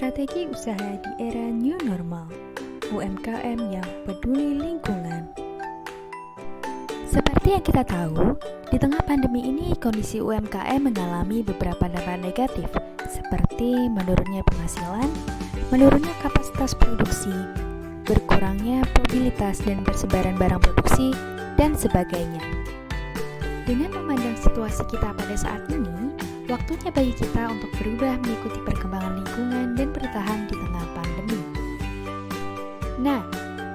Strategi usaha di era new normal, UMKM yang peduli lingkungan. Seperti yang kita tahu, di tengah pandemi ini kondisi UMKM mengalami beberapa dampak negatif, seperti menurunnya penghasilan, menurunnya kapasitas produksi, berkurangnya mobilitas dan persebaran barang produksi, dan sebagainya. Dengan memandang situasi kita pada saat ini, waktunya bagi kita untuk berubah mengikuti perkembangan lingkungan dan bertahan di tengah pandemi. Nah,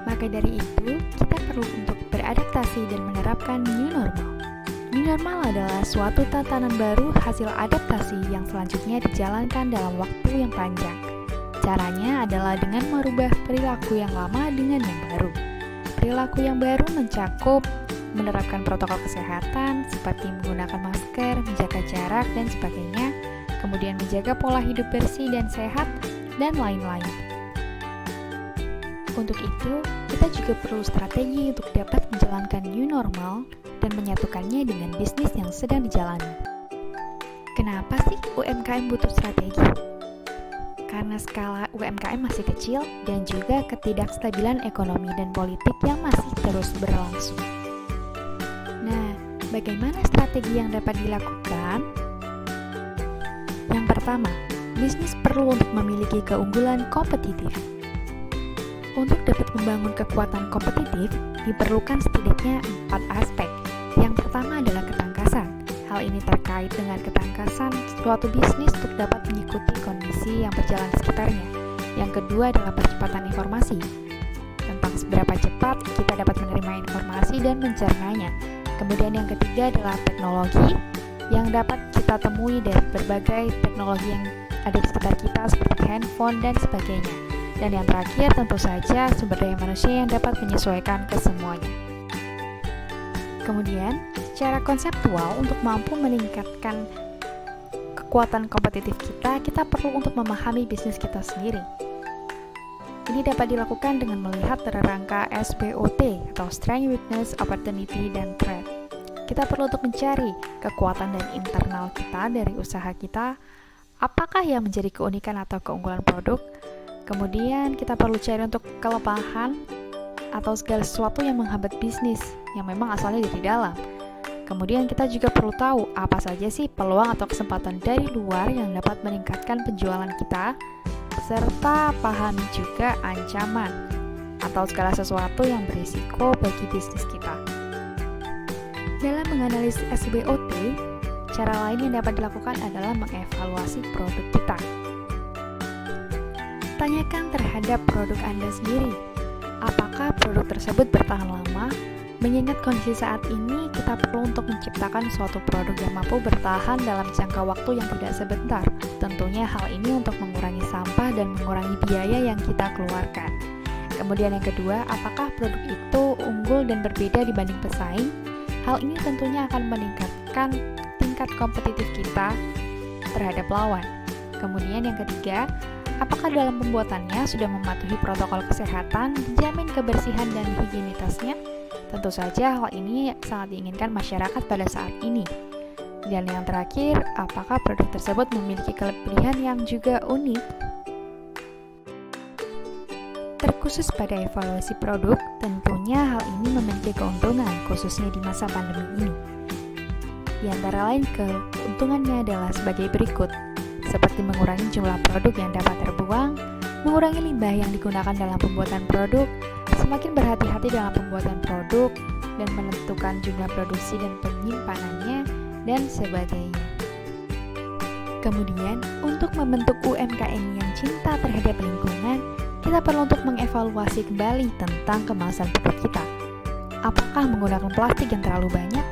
maka dari itu, kita perlu untuk beradaptasi dan menerapkan new normal. New normal adalah suatu tatanan baru hasil adaptasi yang selanjutnya dijalankan dalam waktu yang panjang. Caranya adalah dengan merubah perilaku yang lama dengan yang baru. Perilaku yang baru mencakup menerapkan protokol kesehatan seperti menggunakan masker, menjaga jarak, dan sebagainya, kemudian menjaga pola hidup bersih dan sehat, dan lain-lain. Untuk itu, kita juga perlu strategi untuk dapat menjalankan new normal dan menyatukannya dengan bisnis yang sedang dijalani. Kenapa sih UMKM butuh strategi? Karena skala UMKM masih kecil dan juga ketidakstabilan ekonomi dan politik yang masih terus berlangsung. Nah, bagaimana strategi yang dapat dilakukan? Yang pertama, bisnis perlu untuk memiliki keunggulan kompetitif. Untuk dapat membangun kekuatan kompetitif, diperlukan setidaknya 4 aspek. Yang pertama adalah ketangkasan. Hal ini terkait dengan ketangkasan suatu bisnis untuk dapat mengikuti kondisi yang berjalan di sekitarnya. Yang kedua adalah percepatan informasi. Tentang seberapa cepat kita dapat menerima informasi dan mencernanya. Kemudian yang ketiga adalah teknologi yang dapat kita temui dari berbagai teknologi yang ada di sekitar kita seperti handphone dan sebagainya. Dan yang terakhir tentu saja sumber daya manusia yang dapat menyesuaikan ke semuanya. Kemudian, secara konseptual untuk mampu meningkatkan kekuatan kompetitif kita perlu untuk memahami bisnis kita sendiri. Ini dapat dilakukan dengan melihat rangka SWOT atau Strength, Weakness, Opportunity, dan Threat. Kita perlu untuk mencari kekuatan dan internal kita dari usaha kita, apakah yang menjadi keunikan atau keunggulan produk. Kemudian kita perlu cari untuk kelemahan atau segala sesuatu yang menghambat bisnis yang memang asalnya dari dalam. Kemudian kita juga perlu tahu apa saja sih peluang atau kesempatan dari luar yang dapat meningkatkan penjualan kita, serta pahami juga ancaman atau segala sesuatu yang berisiko bagi bisnis kita. Dalam menganalisis SWOT, cara lain yang dapat dilakukan adalah mengevaluasi produk kita. Tanyakan terhadap produk Anda sendiri, apakah produk tersebut bertahan lama? Mengingat kondisi saat ini, kita perlu untuk menciptakan suatu produk yang mampu bertahan dalam jangka waktu yang tidak sebentar. Tentunya hal ini untuk mengurangi sampah dan mengurangi biaya yang kita keluarkan. Kemudian yang kedua, apakah produk itu unggul dan berbeda dibanding pesaing? Hal ini tentunya akan meningkatkan tingkat kompetitif kita terhadap lawan. Kemudian yang ketiga, apakah dalam pembuatannya sudah mematuhi protokol kesehatan, dijamin kebersihan dan higienitasnya? Tentu saja hal ini sangat diinginkan masyarakat pada saat ini. Dan yang terakhir, apakah produk tersebut memiliki kelebihan yang juga unik? Terkhusus pada evaluasi produk, tentunya hal ini memiliki keuntungan, khususnya di masa pandemi ini. Di antara lain keuntungannya adalah sebagai berikut, seperti mengurangi jumlah produk yang dapat terbuang, mengurangi limbah yang digunakan dalam pembuatan produk, semakin berhati-hati dalam pembuatan produk, dan menentukan jumlah produksi dan penyimpanannya, dan sebagainya. Kemudian, untuk membentuk UMKM yang cinta terhadap lingkungan, kita perlu untuk mengevaluasi kembali tentang kemasan produk kita. Apakah menggunakan plastik yang terlalu banyak?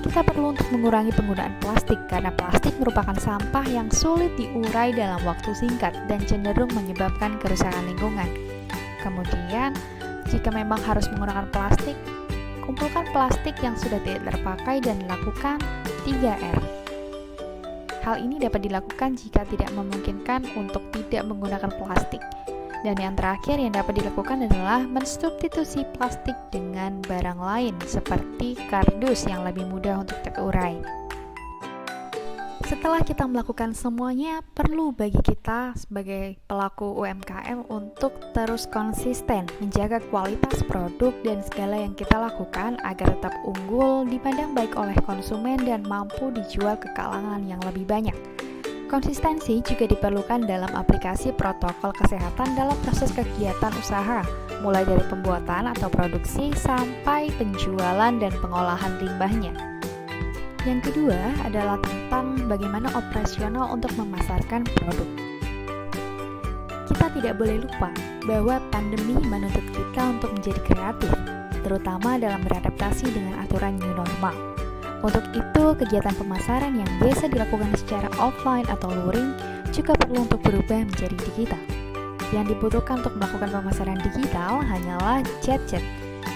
Kita perlu untuk mengurangi penggunaan plastik karena plastik merupakan sampah yang sulit diurai dalam waktu singkat dan cenderung menyebabkan kerusakan lingkungan. Kemudian, jika memang harus menggunakan plastik, kumpulkan plastik yang sudah tidak terpakai dan lakukan 3R. Hal ini dapat dilakukan jika tidak memungkinkan untuk tidak menggunakan plastik. Dan yang terakhir yang dapat dilakukan adalah mensubstitusi plastik dengan barang lain seperti kardus yang lebih mudah untuk terurai. Setelah kita melakukan semuanya, perlu bagi kita sebagai pelaku UMKM untuk terus konsisten menjaga kualitas produk dan segala yang kita lakukan agar tetap unggul, dipandang baik oleh konsumen dan mampu dijual ke kalangan yang lebih banyak. Konsistensi juga diperlukan dalam aplikasi protokol kesehatan dalam proses kegiatan usaha, mulai dari pembuatan atau produksi sampai penjualan dan pengolahan limbahnya. Yang kedua adalah tentang bagaimana operasional untuk memasarkan produk. Kita tidak boleh lupa bahwa pandemi menuntut kita untuk menjadi kreatif, terutama dalam beradaptasi dengan aturan new normal. Untuk itu, kegiatan pemasaran yang biasa dilakukan secara offline atau luring juga perlu untuk berubah menjadi digital. Yang dibutuhkan untuk melakukan pemasaran digital hanyalah chat-chat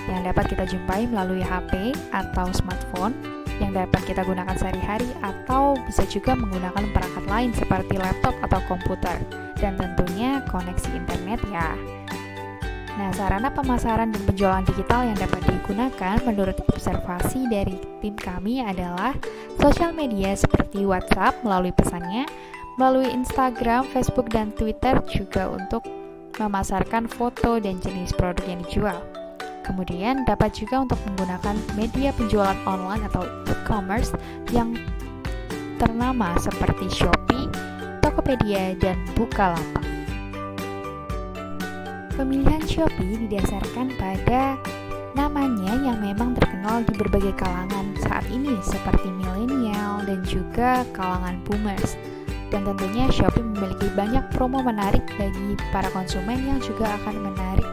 yang dapat kita jumpai melalui HP atau smartphone, yang dapat kita gunakan sehari-hari atau bisa juga menggunakan perangkat lain seperti laptop atau komputer, dan tentunya koneksi internet ya. Nah, sarana pemasaran dan penjualan digital yang dapat digunakan menurut observasi dari tim kami adalah sosial media seperti WhatsApp melalui pesannya, melalui Instagram, Facebook, dan Twitter juga untuk memasarkan foto dan jenis produk yang dijual. Kemudian dapat juga untuk menggunakan media penjualan online atau e-commerce yang ternama seperti Shopee, Tokopedia, dan Bukalapak. Pemilihan Shopee didasarkan pada namanya yang memang terkenal di berbagai kalangan saat ini seperti milenial dan juga kalangan boomers. Dan tentunya Shopee memiliki banyak promo menarik bagi para konsumen yang juga akan menarik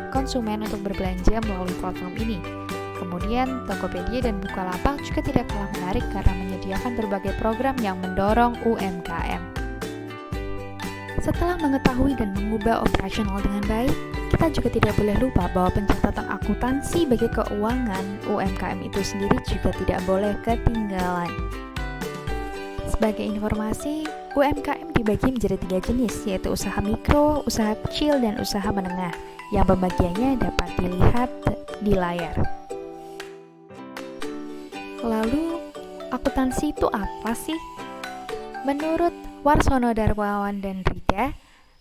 konsumen untuk berbelanja melalui platform ini. Kemudian Tokopedia dan Bukalapak juga tidak kalah menarik karena menyediakan berbagai program yang mendorong UMKM. Setelah mengetahui dan mengubah operasional dengan baik, kita juga tidak boleh lupa bahwa pencatatan akuntansi bagi keuangan UMKM itu sendiri juga tidak boleh ketinggalan. Sebagai informasi, UMKM dibagi menjadi 3 jenis, yaitu usaha mikro, usaha kecil, dan usaha menengah, yang pembagiannya dapat dilihat di layar. Lalu, akuntansi itu apa sih? Menurut Warsono Darmawan dan Rida,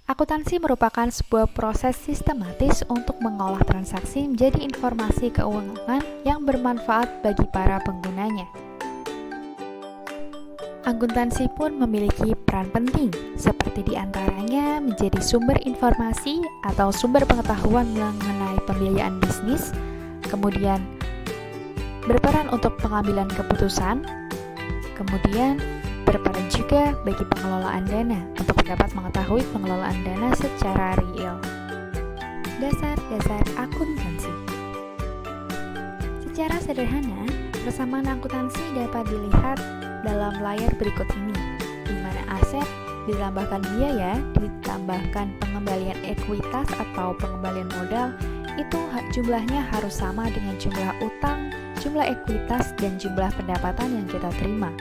akuntansi merupakan sebuah proses sistematis untuk mengolah transaksi menjadi informasi keuangan yang bermanfaat bagi para penggunanya. Akuntansi pun memiliki peran penting, seperti diantaranya menjadi sumber informasi atau sumber pengetahuan mengenai pembiayaan bisnis, kemudian berperan untuk pengambilan keputusan, kemudian berperan juga bagi pengelolaan dana untuk dapat mengetahui pengelolaan dana secara real. Dasar-dasar akuntansi. Secara sederhana, persamaan akuntansi dapat dilihat dalam layar berikut ini, di mana aset ditambahkan biaya, ditambahkan pengembalian ekuitas atau pengembalian modal, itu jumlahnya harus sama dengan jumlah utang, jumlah ekuitas, dan jumlah pendapatan yang kita terima.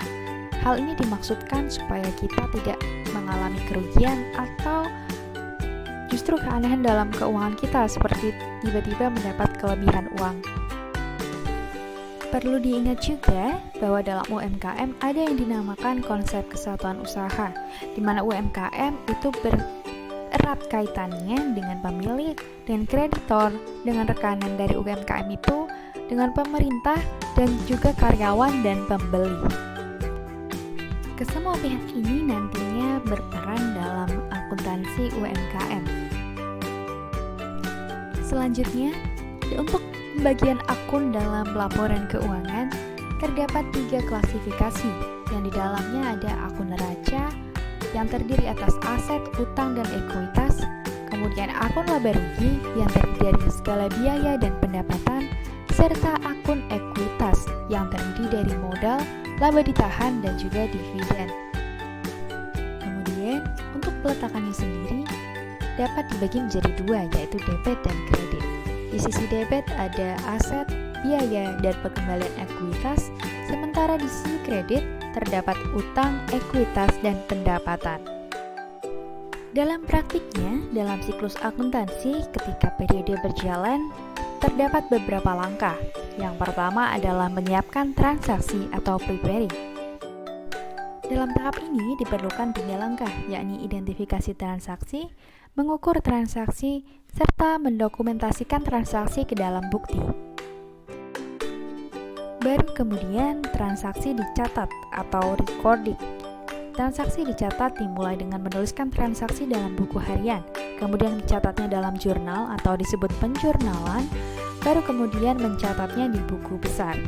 Hal ini dimaksudkan supaya kita tidak mengalami kerugian atau justru keanehan dalam keuangan kita seperti tiba-tiba mendapat kelebihan uang. Perlu diingat juga bahwa dalam UMKM ada yang dinamakan konsep kesatuan usaha, di mana UMKM itu erat kaitannya dengan pemilik dan kreditor, dengan rekanan dari UMKM itu, dengan pemerintah, dan juga karyawan dan pembeli. Kesemua pihak ini nantinya berperan dalam akuntansi UMKM. Selanjutnya, untuk pembagian akun dalam laporan keuangan, terdapat 3 klasifikasi, yang di dalamnya ada akun neraca, yang terdiri atas aset, utang, dan ekuitas, kemudian akun laba rugi, yang terdiri dari segala biaya dan pendapatan, serta akun ekuitas, yang terdiri dari modal, laba ditahan, dan juga dividen. Kemudian, untuk peletakannya sendiri, dapat dibagi menjadi 2, yaitu debit dan kredit. Di sisi debit ada aset, biaya, dan pengembalian ekuitas, sementara di sisi kredit terdapat utang, ekuitas, dan pendapatan. Dalam praktiknya, dalam siklus akuntansi ketika periode berjalan, terdapat beberapa langkah. Yang pertama adalah menyiapkan transaksi atau preparing. Dalam tahap ini diperlukan 3 langkah, yakni identifikasi transaksi, mengukur transaksi, serta mendokumentasikan transaksi ke dalam bukti. Baru kemudian transaksi dicatat atau recording. Transaksi dicatat dimulai dengan menuliskan transaksi dalam buku harian, kemudian mencatatnya dalam jurnal atau disebut penjurnalan, baru kemudian mencatatnya di buku besar.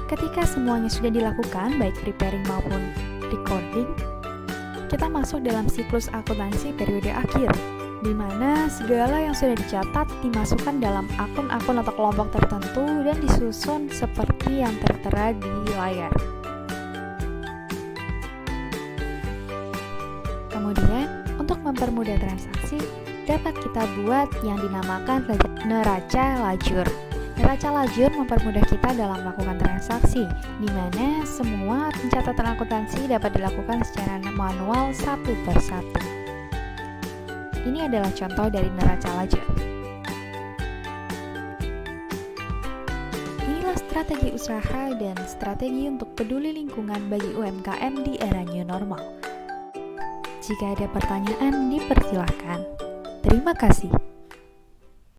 Ketika semuanya sudah dilakukan, baik preparing maupun recording, kita masuk dalam siklus akuntansi periode akhir, di mana segala yang sudah dicatat dimasukkan dalam akun-akun atau kelompok tertentu dan disusun seperti yang tertera di layar. Kemudian, untuk mempermudah transaksi, dapat kita buat yang dinamakan neraca lajur. Neraca lajur mempermudah kita dalam melakukan transaksi, di mana semua pencatatan akuntansi dapat dilakukan secara manual satu per satu. Ini adalah contoh dari neraca lajur. Inilah strategi usaha dan strategi untuk peduli lingkungan bagi UMKM di era new normal. Jika ada pertanyaan, dipersilahkan. Terima kasih.